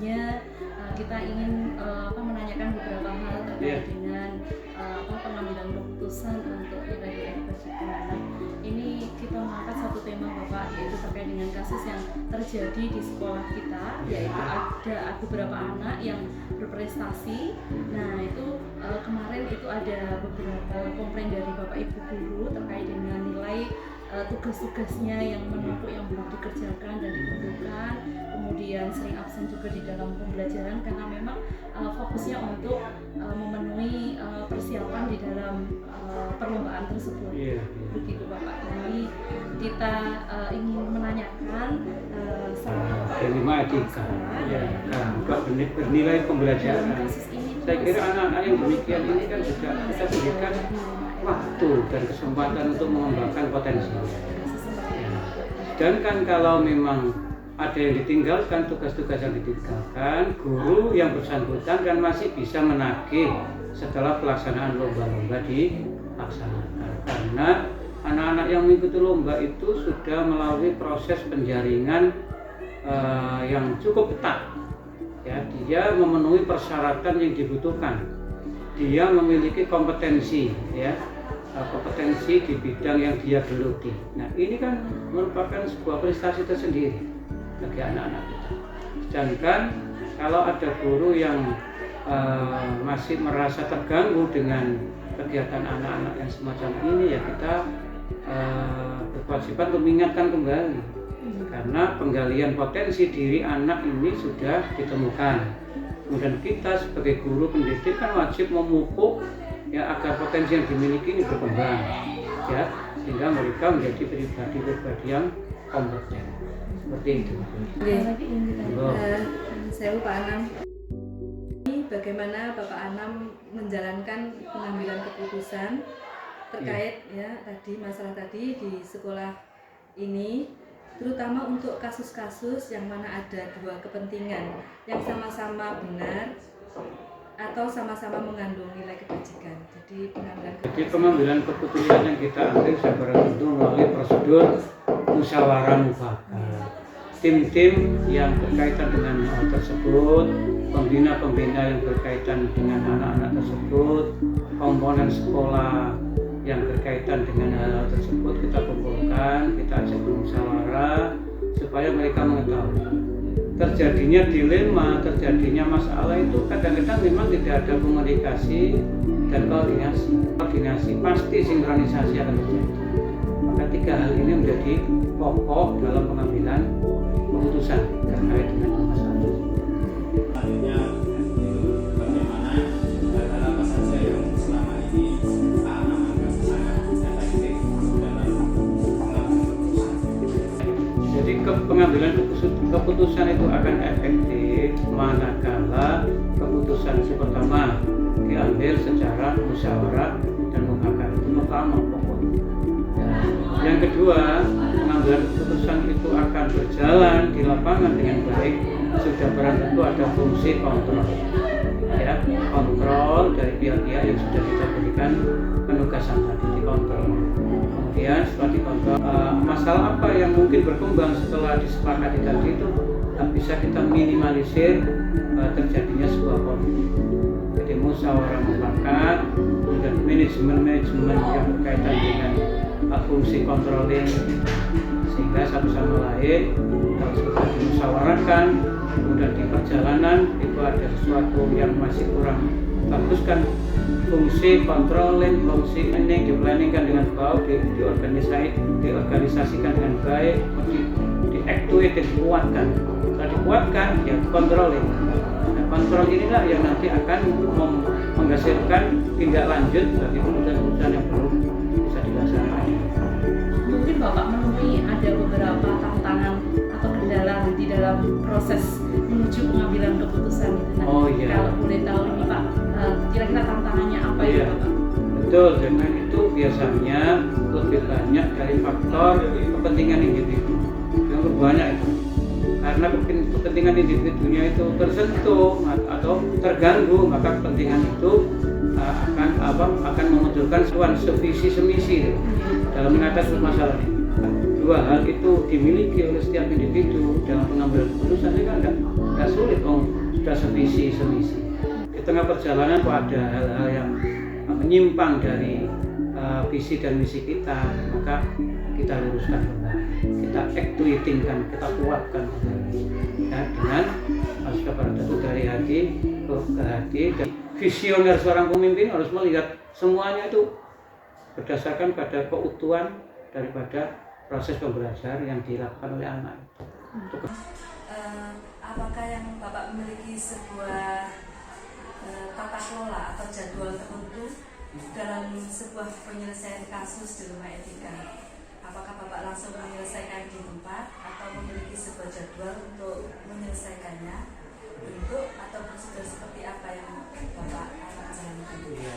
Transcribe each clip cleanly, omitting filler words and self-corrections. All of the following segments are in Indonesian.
sebelumnya kita ingin menanyakan beberapa hal terkait dengan pengambilan keputusan untuk nilai-nilai kebajikan anak. Ini kita mengangkat satu tema Bapak, yaitu terkait dengan kasus yang terjadi di sekolah kita, yaitu ada beberapa anak yang berprestasi. Nah itu kemarin itu ada beberapa komplain dari Bapak Ibu guru terkait dengan nilai tugas-tugasnya yang menumpuk, yang belum dikerjakan dan ditentukan, kemudian sering absen juga di dalam pembelajaran karena memang fokusnya untuk memenuhi persiapan di dalam perlombaan tersebut. Begitu Bapak. Jadi kita ingin menanyakan lima etika bernilai pembelajaran. Saya kira anak-anak yang demikian ini kan juga kita berikan waktu dan kesempatan untuk mengembangkan potensi. Sedangkan kalau memang ada yang ditinggalkan, tugas-tugas yang ditinggalkan, guru yang bersangkutan kan masih bisa menagih setelah pelaksanaan lomba-lomba dilaksanakan. Karena anak-anak yang mengikuti lomba itu sudah melalui proses penjaringan yang cukup ketat. Ya, dia memenuhi persyaratan yang dibutuhkan. Dia memiliki kompetensi, ya, kompetensi di bidang yang dia geluti. Nah, ini kan merupakan sebuah prestasi tersendiri bagi anak-anak kita. Sedangkan kalau ada guru yang masih merasa terganggu dengan kegiatan anak-anak yang semacam ini, ya kita berkewajiban untuk mengingatkan kembali, karena penggalian potensi diri anak ini sudah ditemukan. Kemudian kita sebagai guru pendidik kan wajib memupuk, ya, agar potensi yang dimiliki ini berkembang, ya, sehingga mereka menjadi pribadi-pribadi yang kompeten. Seperti itu. Saya Pak Anam. Bagaimana Bapak Anam menjalankan pengambilan keputusan terkait ya tadi masalah tadi di sekolah ini, terutama untuk kasus-kasus yang mana ada dua kepentingan yang sama-sama benar atau sama-sama mengandung nilai kebajikan. Jadi pengambilan keputusan yang kita ambil secara tentu melalui prosedur musyawarah mufakat. Tim-tim yang berkaitan dengan hal tersebut, pembina-pembina yang berkaitan dengan anak-anak tersebut, komponen sekolah yang berkaitan dengan hal tersebut kita kumpulkan, kita ajak bermusyawarah supaya mereka mengetahui. Terjadinya dilema, terjadinya masalah itu kadang-kadang memang tidak ada komunikasi dan koordinasi pasti sinkronisasi akan terjadi. Maka tiga hal ini menjadi pokok dalam pengambilan keputusan terkait dengan masalah. Akhirnya bagaimana hal apa saja yang selama ini Pak Anam anggap sangat efektif dalam pengambilan keputusan. Jadi pengambilan keputusan itu akan efektif manakala keputusan itu pertama diambil secara musyawarah dan mufakat. Itu pertama pokok. Yang kedua, pengambilan keputusan itu akan berjalan di lapangan dengan baik sudah barang tentu ada fungsi kontrol, ya, kontrol dari pihak-pihak yang sudah kita berikan penugasan tadi, dikontrol. Kemudian setelah dikontrol, masalah apa yang mungkin berkembang setelah disepakati tadi itu bisa kita minimalisir terjadinya sebuah konflik. Jadi musyawarah mufakat dan manajemen yang berkaitan dengan fungsi controlling, sehingga satu sama lain kalau sudah dimusyawarahkan, kemudian di perjalanan itu ada sesuatu yang masih kurang bagus kan, fungsi controlling, fungsi ini diplanningkan dengan baik, diorganisasikan dengan baik, diaktuate, dikuatkan. Setelah dikuatkan, ya controlling. Nah, kontrol inilah yang nanti akan menghasilkan tindak lanjut bagi keputusan-keputusan yang perlu bisa dilaksanakan. Mungkin Bapak menemui ada beberapa tantangan atau kendala di dalam proses menuju pengambilan keputusan itu. Nah, kalau boleh tahu ini Pak, kira-kira tantangannya apa ya Bapak? Betul, dengan itu biasanya lebih banyak dari faktor kepentingan individu yang banyak itu. Karena kepentingan individunya itu tersentuh atau terganggu, maka kepentingan itu akan memunculkan sebuah sevisi semisi dalam mengatasi masalah ini. Dua hal itu dimiliki oleh setiap individu dalam pengambilan keputusan ini kan tidak sulit. sudah semisi. Di tengah perjalanan kok ada hal-hal yang menyimpang dari visi dan misi kita, maka kita luruskan kembali, kita actuatingkan, kita kuatkan kembali ya, dengan sudah pada tentu dari hati ke hati. Dan visioner seorang pemimpin harus melihat semuanya itu berdasarkan pada keutuhan daripada proses pembelajaran yang dilakukan oleh anak itu. Apakah yang Bapak memiliki sebuah tata kelola atau jadwal tertentu dalam sebuah penyelesaian kasus di rumah etika? Apakah Bapak langsung menyelesaikan di tempat atau memiliki sebuah jadwal untuk menyelesaikannya? Bentuk atau prosedur seperti apa yang Bapak akan jalankan? Ya,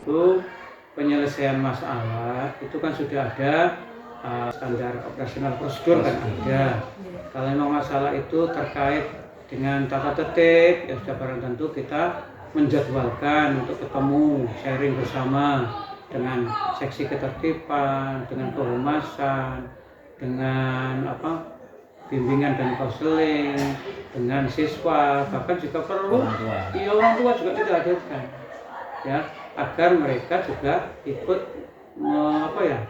itu penyelesaian masalah itu kan sudah ada standar operasional prosedur kan ada. Kalau memang masalah itu terkait dengan tata tertib, ya sudah barang tentu kita menjadwalkan untuk ketemu, sharing bersama dengan seksi ketertiban, dengan kehumasan, dengan bimbingan dan konseling, dengan siswa, bahkan jika perlu orang tua juga kita hadirkan, ya, agar mereka juga ikut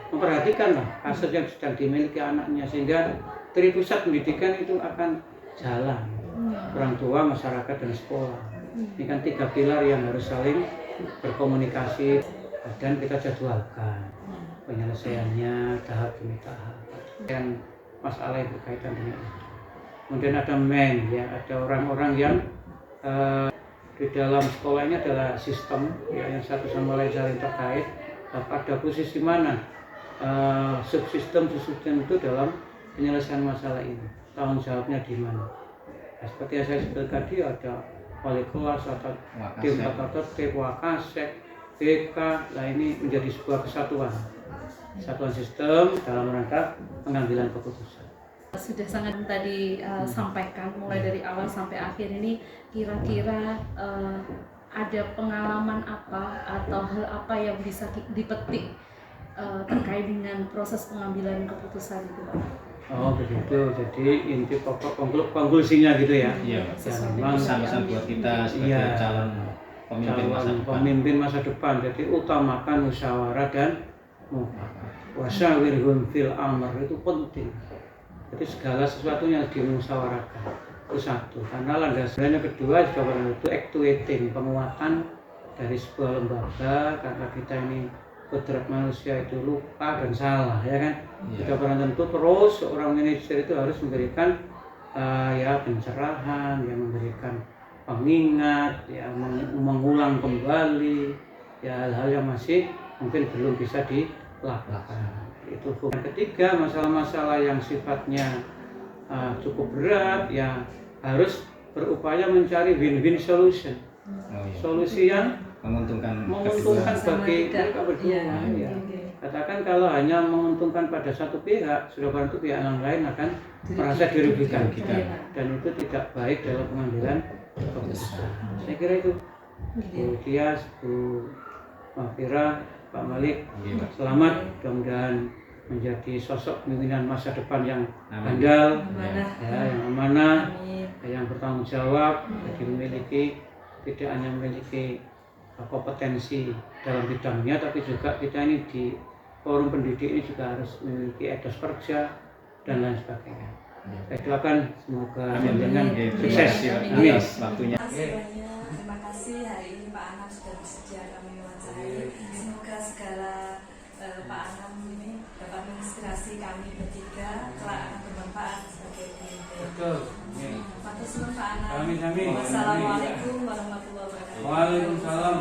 memperhatikan kasus yang sedang dimiliki anaknya, sehingga dari pusat pendidikan itu akan jalan, orang tua, masyarakat, dan sekolah. Ini kan 3 pilar yang harus saling berkomunikasi dan kita jadwalkan penyelesaiannya tahap demi tahap. Dan masalah yang berkaitan dengan itu. Kemudian ada ya, ada orang-orang yang di dalam sekolah ini adalah sistem ya, yang satu sama lain saling terkait. Pada posisi mana subsistem itu dalam penyelesaian masalah ini, tanggung jawabnya di mana? Nah, seperti yang saya sebutkan tadi, ada wali kelas atau tim tata tertib, wakasek, BK. Nah, ini menjadi sebuah kesatuan sistem dalam rangka pengambilan keputusan. Sudah sangat tadi sampaikan mulai dari awal sampai akhir ini, kira-kira ada pengalaman apa atau hal apa yang bisa dipetik terkait dengan proses pengambilan keputusan itu, Pak? Oh begitu, jadi inti pokok konklusinya gitu ya. Iya, memang pesan-pesan buat kita sebagai calon pemimpin masa depan. Jadi utamakan musyawarah dan mufakat. Wasyawirhum fil amr, itu penting. Jadi segala sesuatunya dimusyawarahkan. Itu satu. Karena landasannya kedua juga itu actuating, penguatan dari sebuah lembaga, karena kita ini kodrat manusia itu lupa dan salah, ya kan? Kita tentu terus seorang manajer itu harus memberikan ya pencerahan, yang memberikan pengingat, ya mengulang kembali ya hal-hal yang masih mungkin belum bisa dilakukan. Itu ketiga, masalah-masalah yang sifatnya cukup berat, ya harus berupaya mencari win-win solution, solusi yang menguntungkan bagi mereka berdua. Ya. Katakan kalau hanya menguntungkan pada satu pihak, sudah tentu pihak yang lain akan merasa dirugikan, dan itu tidak baik dalam pengambilan keputusan. Saya kira itu. Bu Tias, Bu Mahfira, Pak Malik, selamat, mudah-mudahan menjadi sosok pimpinan masa depan yang handal, yang amanah, yang bertanggung jawab, jadi tidak hanya memiliki kompetensi dalam bidangnya, tapi juga kita ini di forum pendidik ini juga harus memiliki etos kerja dan lain sebagainya. Saya doakan semoga dengan sukses. Amin. Waktunya. Terima kasih hari ini Pak Anam sudah bersedia kami wawancarai. Semoga segala Pak Anam ini dapat menginspirasi kami bertiga, kelak akan bermanfaat sebagai pemimpin. Betul. Matur suwun Pak Anam. Amin. Wassalamualaikum warahmatullahi wabarakatuh. Waalaikumsalam.